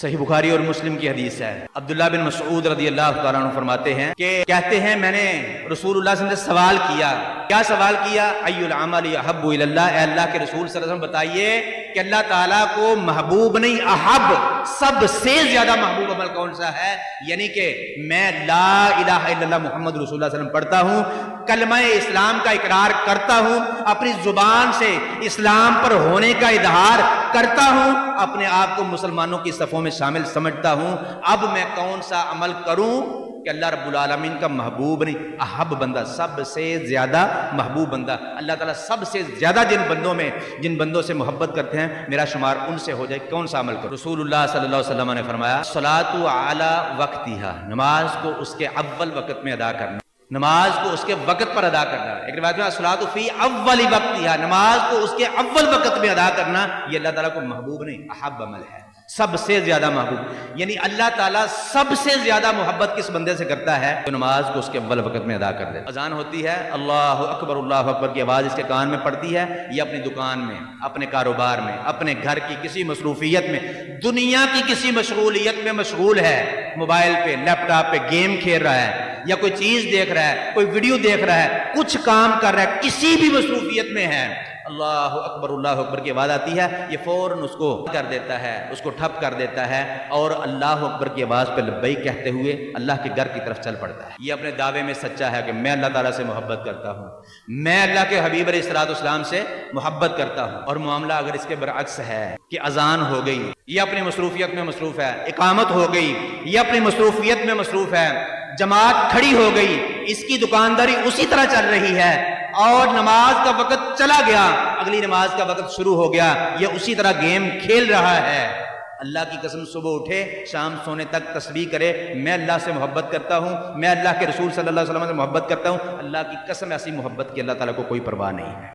صحیح بخاری اور مسلم کی حدیث ہے۔ عبداللہ بن مسعود رضی اللہ تعالیٰ عنہ فرماتے ہیں کہ کہتے ہیں میں نے رسول اللہ صلی اللہ علیہ وسلم سے سوال کیا۔ کیا سوال کیا؟ ای العمل احب الی اللہ، اے اللہ کے رسول صلی اللہ علیہ وسلم بتائیے کہ اللہ تعالیٰ کو محبوب نہیں، احب سب سے زیادہ محبوب عمل کون سا ہے؟ یعنی کہ میں لا الہ الا اللہ محمد رسول اللہ صلی اللہ علیہ وسلم پڑھتا ہوں، کلمہ اسلام کا اقرار کرتا ہوں، اپنی زبان سے اسلام پر ہونے کا اظہار کرتا ہوں، اپنے آپ کو مسلمانوں کی صفوں میں شامل سمجھتا ہوں، اب میں کون سا عمل کروں کہ اللہ رب العالمین کا محبوب نہیں، احب بندہ، سب سے زیادہ محبوب بندہ، اللہ تعالیٰ سب سے زیادہ جن بندوں سے محبت کرتے ہیں میرا شمار ان سے ہو جائے، کون سا عمل کروں؟ رسول اللہ صلی اللہ علیہ وسلم نے فرمایا الصلاۃ علی وقتہا، نماز کو اس کے اول وقت میں ادا کرنا، نماز کو اس کے وقت پر ادا کرنا۔ ایک روایت میں الصلاۃ فی اول وقتہا، نماز کو اس کے اول وقت میں ادا کرنا، یہ اللہ تعالیٰ کو محبوب نہیں، احب عمل ہے، سب سے زیادہ محبوب۔ یعنی اللہ تعالیٰ سب سے زیادہ محبت کس بندے سے کرتا ہے؟ تو نماز کو اس کے اول وقت میں ادا کر دے۔ اذان ہوتی ہے، اللہ اکبر کی آواز اس کے کان میں پڑتی ہے، یہ اپنی دکان میں، اپنے کاروبار میں، اپنے گھر کی کسی مصروفیت میں، دنیا کی کسی مشغولیت میں مشغول ہے، موبائل پہ، لیپ ٹاپ پہ گیم کھیل رہا ہے، یا کوئی چیز دیکھ رہا ہے، کوئی ویڈیو دیکھ رہا ہے، کچھ کام کر رہا ہے، کسی بھی مصروفیت میں ہے، اللہ اکبر کی آواز آتی ہے، یہ فوراً اس کو کر دیتا ہے، اس کو ٹھپ کر دیتا ہے، اور اللہ اکبر کی آواز پہ لبیک کہتے ہوئے اللہ کے گھر کی طرف چل پڑتا ہے۔ یہ اپنے دعوے میں سچا ہے کہ میں اللہ تعالیٰ سے محبت کرتا ہوں، میں اللہ کے حبیب علیہ الصلوۃ والسلام سے محبت کرتا ہوں۔ اور معاملہ اگر اس کے برعکس ہے کہ اذان ہو گئی، یہ اپنی مصروفیت میں مصروف ہے، اقامت ہو گئی، یہ اپنی مصروفیت میں مصروف ہے، جماعت کھڑی ہو گئی، اس کی دکانداری اسی طرح چل رہی ہے، اور نماز کا وقت چلا گیا، اگلی نماز کا وقت شروع ہو گیا، یہ اسی طرح گیم کھیل رہا ہے، اللہ کی قسم صبح اٹھے شام سونے تک تسبیح کرے میں اللہ سے محبت کرتا ہوں، میں اللہ کے رسول صلی اللہ علیہ وسلم سے محبت کرتا ہوں، اللہ کی قسم ایسی محبت کی اللہ تعالیٰ کو کوئی پرواہ نہیں ہے۔